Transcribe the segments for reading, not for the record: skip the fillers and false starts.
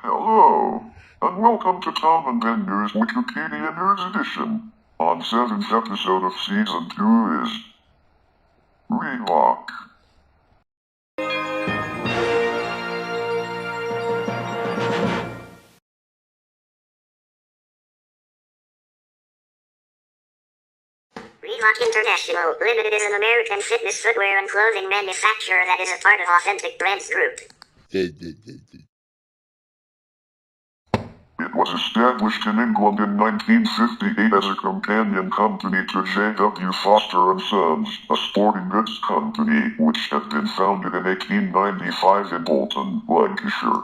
Hello, and welcome to Tom and Ben News Wikipedia News Edition. On 7th episode of Season 2 is Reebok. Reebok International Limited is an American fitness footwear and clothing manufacturer that is a part of Authentic Brands Group. It was established in England in 1958 as a companion company to J.W. Foster and Sons, a sporting goods company which had been founded in 1895 in Bolton, Lancashire.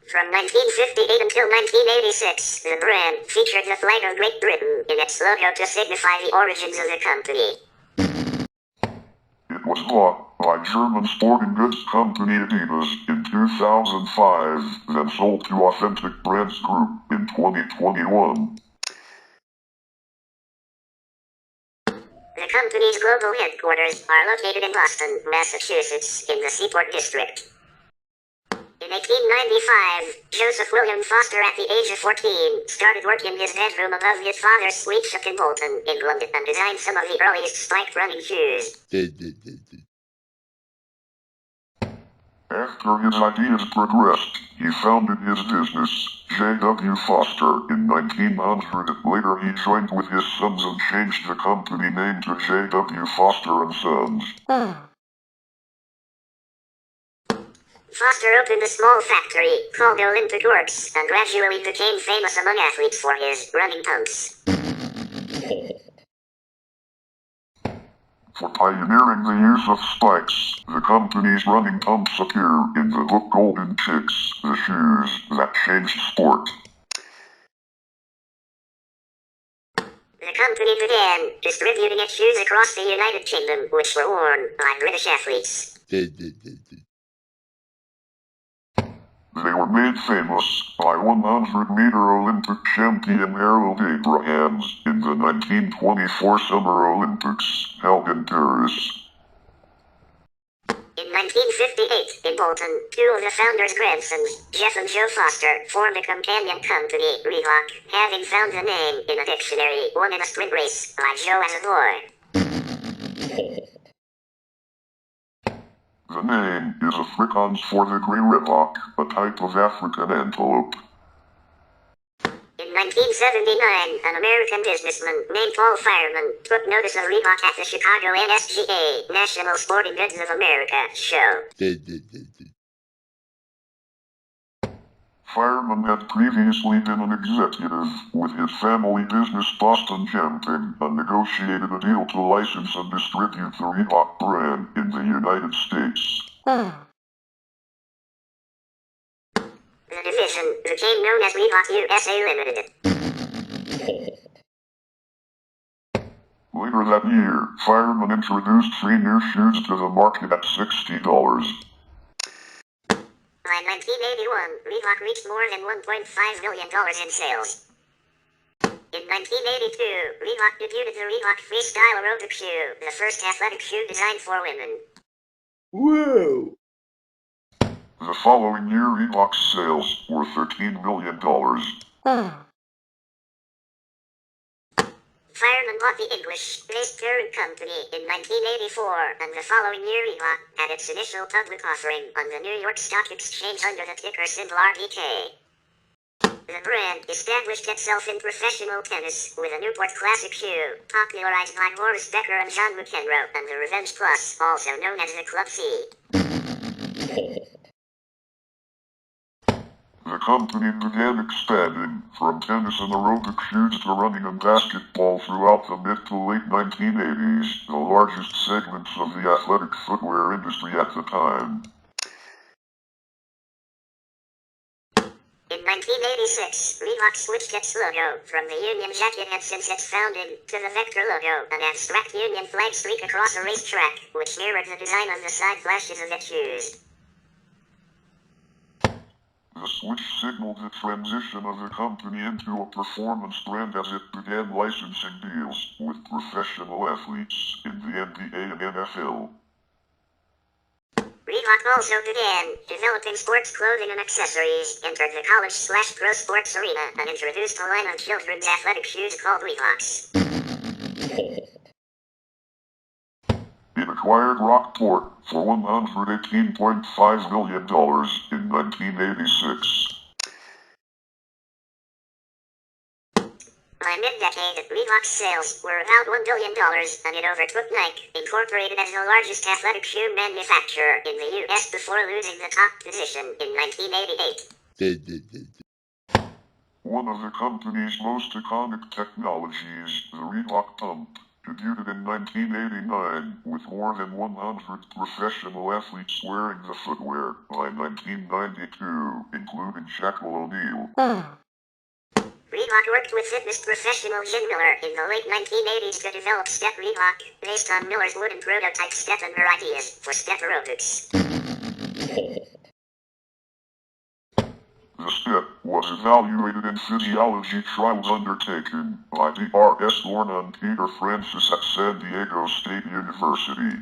From 1958 until 1986, the brand featured the flag of Great Britain in its logo to signify the origins of the company. It was bought by German sporting goods company Adidas in 2005, then sold to Authentic Brands Group in 2021. The company's global headquarters are located in Boston, Massachusetts, in the Seaport District. In 1895, Joseph William Foster, at the age of 14, started work in his bedroom above his father's sweet shop in Bolton, England, and designed some of the earliest spiked running shoes. After his ideas progressed, he founded his business, J.W. Foster, in 1900. Later he joined with his sons and changed the company name to J.W. Foster and Sons. Foster opened a small factory called Olympic Works and gradually became famous among athletes for his running pumps. For pioneering the use of spikes, the company's running pumps appear in the book Golden Chicks, the shoes that changed sport. The company began distributing its shoes across the United Kingdom, which were worn by British athletes. They were made famous by 100-meter Olympic champion Harold Abrahams in the 1924 Summer Olympics, held in Paris. In 1958, in Bolton, two of the founders' grandsons, Jeff and Joe Foster, formed a companion company, Reebok, having found the name in a dictionary, won in a sprint race by Joe as a boy. The name is Afrikaans for the grey Reebok, a type of African antelope. In 1979, an American businessman named Paul Fireman took notice of Reebok at the Chicago NSGA, National Sporting Goods of America, show. Fireman had previously been an executive with his family business Boston Camping and negotiated a deal to license and distribute the Reebok brand in the United States. The division became known as Reebok USA Limited. Later that year, Fireman introduced 3 new shoes to the market at $60. By 1981, Reebok reached more than $1.5 million in sales. In 1982, Reebok debuted the Reebok Freestyle Aerobic shoe, the first athletic shoe designed for women. Whoa! The following year, Reebok's sales were $13 million. Fireman bought the English-based parent company in 1984, and the following year Reebok had its initial public offering on the New York Stock Exchange under the ticker symbol RBK. The brand established itself in professional tennis with a Newport Classic shoe, popularized by Horace Becker and John McEnroe, and the Revenge Plus, also known as the Club C. The company began expanding from tennis and aerobic shoes to running and basketball throughout the mid to late 1980s, the largest segments of the athletic footwear industry at the time. In 1986, Reebok switched its logo from the Union Jack it had since its founding to the Vector logo, an abstract Union flag streak across a racetrack, which mirrored the design on the side flashes of its shoes. The switch signaled the transition of the company into a performance brand as it began licensing deals with professional athletes in the NBA and NFL. Reebok also began developing sports clothing and accessories, entered the college/pro sports arena, and introduced a line of children's athletic shoes called Reeboks. It acquired Rockport for $118.5 million in 1986. By mid-decade, Reebok's sales were about $1 billion, and it overtook Nike, Incorporated as the largest athletic shoe manufacturer in the U.S. before losing the top position in 1988. One of the company's most iconic technologies, the Reebok pump, debuted in 1989 with more than 100 professional athletes wearing the footwear by 1992, including Shaquille O'Neal. Reebok worked with fitness professional Jim Miller in the late 1980s to develop Step Reebok, based on Miller's wooden prototype step and her ideas for step aerobics. The step was evaluated in physiology trials undertaken by the R.S. Lorna and Peter Francis at San Diego State University.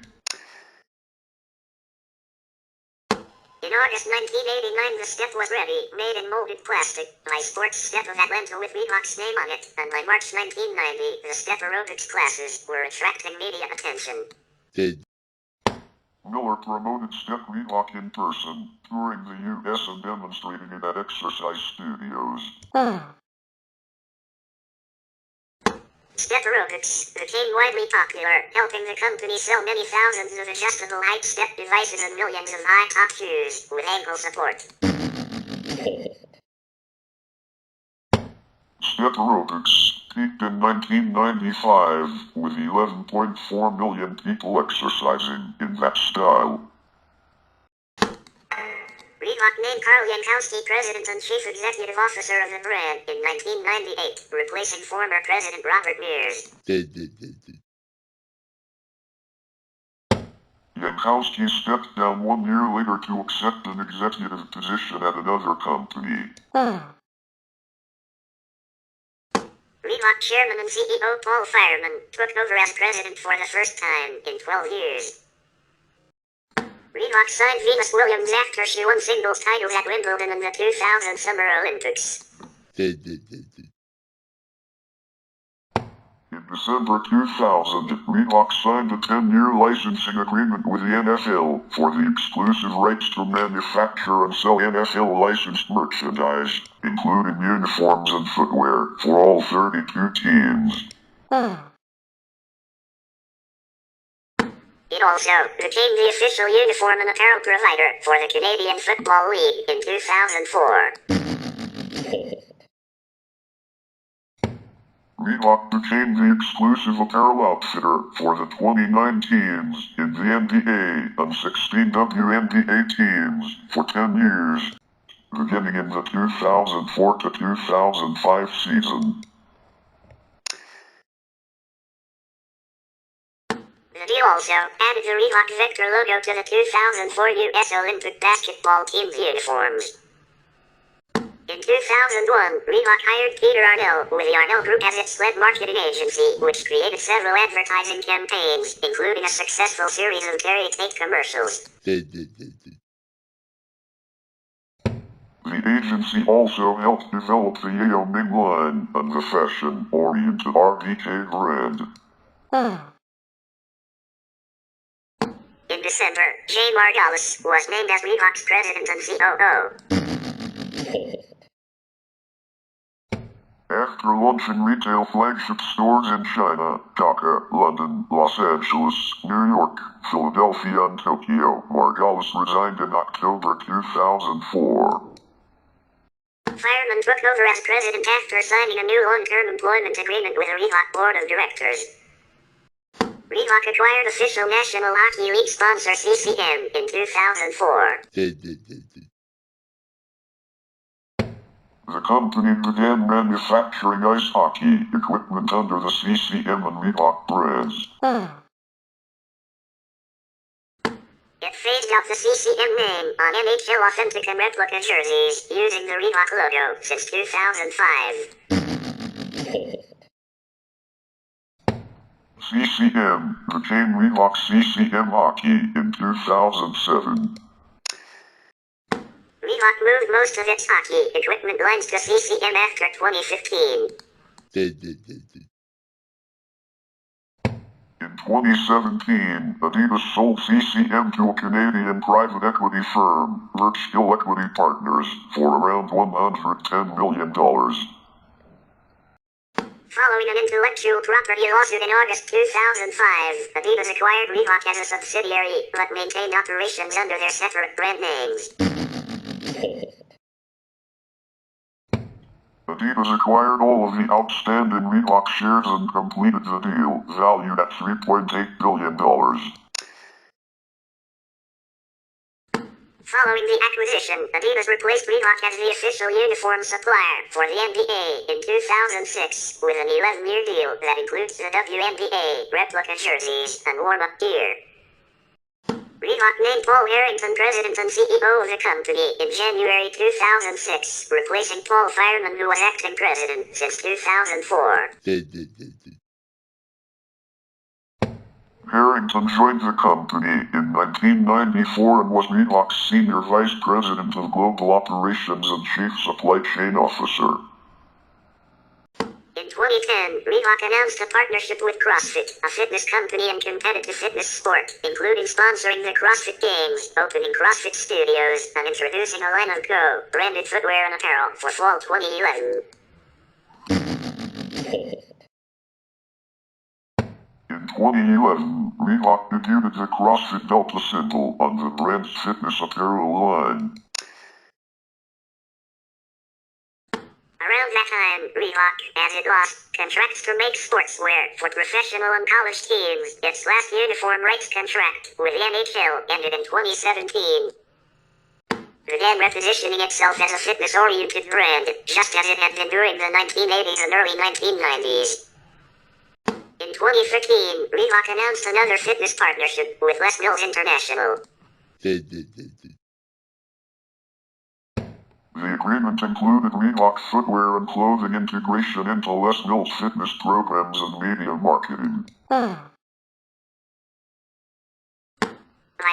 In August 1989, the step was ready, made in molded plastic, by Sports Step of Atlanta with Reebok's name on it, and by March 1990, the step aerobics classes were attracting media attention. Miller promoted Step Reebok in person, touring the U.S. and demonstrating it at exercise studios. Step aerobics became widely popular, helping the company sell many thousands of adjustable height step devices and millions of high-top shoes with ankle support. Step aerobics peaked in 1995 with 11.4 million people exercising in that style. Reebok named Carl Yankowski president and chief executive officer of the brand in 1998, replacing former president Robert Mears. Yankowski stepped down 1 year later to accept an executive position at another company. Reebok chairman and CEO Paul Fireman took over as president for the first time in 12 years. Reebok signed Venus Williams after she won singles titles at Wimbledon and the 2000 Summer Olympics. In December 2000, Reebok signed a 10-year licensing agreement with the NFL for the exclusive rights to manufacture and sell NFL-licensed merchandise, including uniforms and footwear, for all 32 teams. It also became the official uniform and apparel provider for the Canadian Football League in 2004. Reebok became the exclusive apparel outfitter for the 29 teams in the NBA and 16 WNBA teams for 10 years, beginning in the 2004 to 2005 season. The deal also added the Reebok Vector logo to the 2004 U.S. Olympic basketball team's uniforms. In 2001, Reebok hired Peter Arnell with the Arnell Group as its lead marketing agency, which created several advertising campaigns, including a successful series of Terry Tate commercials. The agency also helped develop the Yeo Ming line and the fashion-oriented RBK brand. In December, Jay Margalis was named as Reebok's president and COO. After launching retail flagship stores in China, Dhaka, London, Los Angeles, New York, Philadelphia, and Tokyo, Margalis resigned in October 2004. Fireman took over as president after signing a new long-term employment agreement with the Reebok board of directors. Reebok acquired official National Hockey League sponsor CCM in 2004. The company began manufacturing ice hockey equipment under the CCM and Reebok brands. It phased out the CCM name on NHL authentic and replica jerseys using the Reebok logo since 2005. CCM became Reebok CCM Hockey in 2007. Reebok moved most of its hockey equipment lines to CCM after 2015. In 2017, Adidas sold CCM to a Canadian private equity firm, Virtual Equity Partners, for around $110 million. Following an intellectual property lawsuit in August 2005, Adidas acquired Reebok as a subsidiary, but maintained operations under their separate brand names. Adidas acquired all of the outstanding Reebok shares and completed the deal, valued at $3.8 billion. Following the acquisition, Adidas replaced Reebok as the official uniform supplier for the NBA in 2006 with an 11-year deal that includes the WNBA replica jerseys and warm-up gear. Reebok named Paul Harrington president and CEO of the company in January 2006, replacing Paul Fireman, who was acting president since 2004. Harrington joined the company in 1994 and was Reebok's Senior Vice President of Global Operations and Chief Supply Chain Officer. In 2010, Reebok announced a partnership with CrossFit, a fitness company and competitive fitness sport, including sponsoring the CrossFit Games, opening CrossFit Studios, and introducing a line of Go branded footwear and apparel for fall 2011. In 2011, Reebok debuted the CrossFit Delta symbol on the brand's fitness apparel line. Around that time, Reebok, as it lost contracts to make sportswear for professional and college teams, its last uniform rights contract with the NHL ended in 2017. Began repositioning itself as a fitness-oriented brand, just as it had been during the 1980s and early 1990s. In 2015, Reebok announced another fitness partnership with Les Mills International. The agreement included Reebok footwear and clothing integration into Les Mills fitness programs and media marketing. By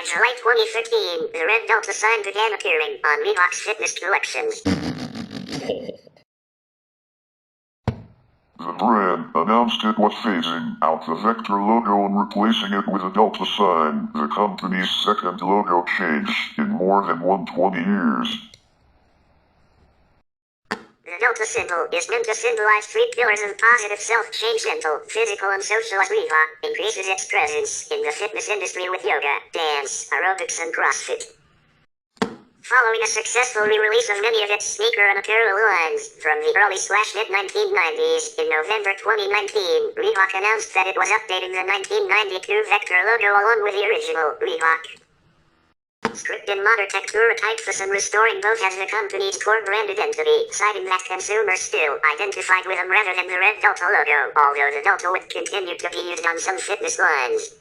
July 2015, the red Delta sign began appearing on Reebok's fitness collections. The brand announced it was phasing out the Vector logo and replacing it with a Delta sign, the company's second logo change in more than 120 years. The Delta symbol is meant to symbolize three pillars of positive self-change: mental, physical, and social, as Reebok increases its presence in the fitness industry with yoga, dance, aerobics, and CrossFit. Following a successful re-release of many of its sneaker and apparel lines from the early/mid-1990s, in November 2019, Reebok announced that it was updating the 1992 Vector logo along with the original Reebok script in modern textura typeface and restoring both as the company's core brand identity, citing that consumers still identified with them rather than the red Delta logo, although the Delta would continue to be used on some fitness lines.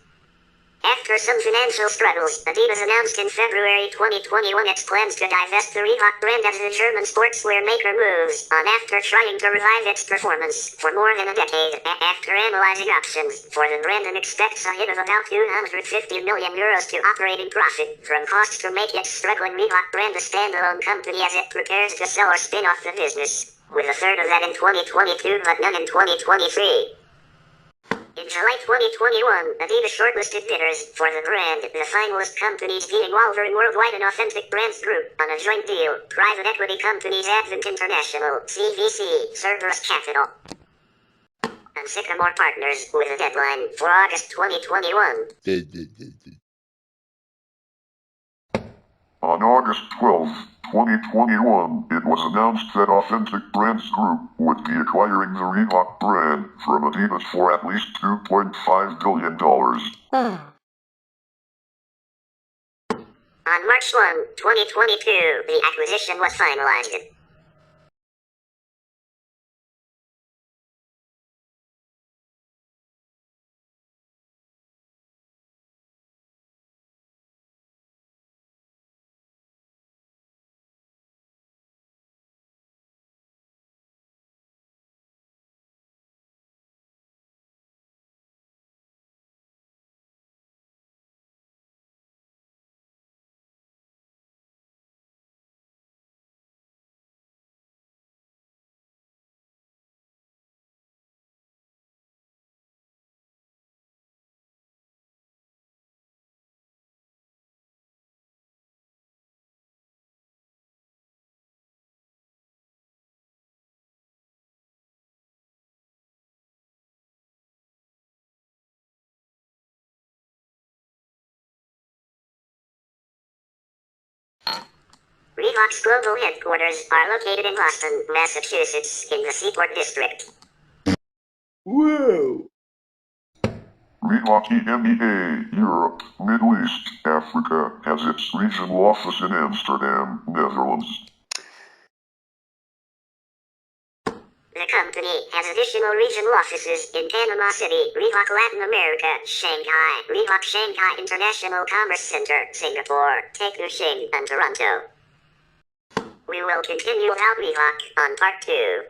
After some financial struggles, Adidas announced in February 2021 its plans to divest the Reebok brand as the German sportswear maker moves on after trying to revive its performance for more than a decade. After analyzing options for the brand, and expects a hit of about €250 million to operating profit from costs to make its struggling Reebok brand a standalone company as it prepares to sell or spin off the business, with a third of that in 2022 but none in 2023. In July 2021, Adidas shortlisted bidders for the brand, the finalist companies being Wolverine Worldwide and Authentic Brands Group, on a joint deal. Private equity companies Advent International, CVC, Cerberus Capital, and Sycamore Partners, with a deadline for August 2021. On August 12, 2021, it was announced that Authentic Brands Group would be acquiring the Reebok brand from Adidas for at least $2.5 billion. On March 1, 2022, the acquisition was finalized. Reebok's global headquarters are located in Boston, Massachusetts, in the Seaport District. Whoa. Reebok EMEA, Europe, Middle East, Africa, has its regional office in Amsterdam, Netherlands. The company has additional regional offices in Panama City, Reebok Latin America, Shanghai, Reebok Shanghai International Commerce Center, Singapore, Taekwondo, and Toronto. We will continue about Reebok on part 2.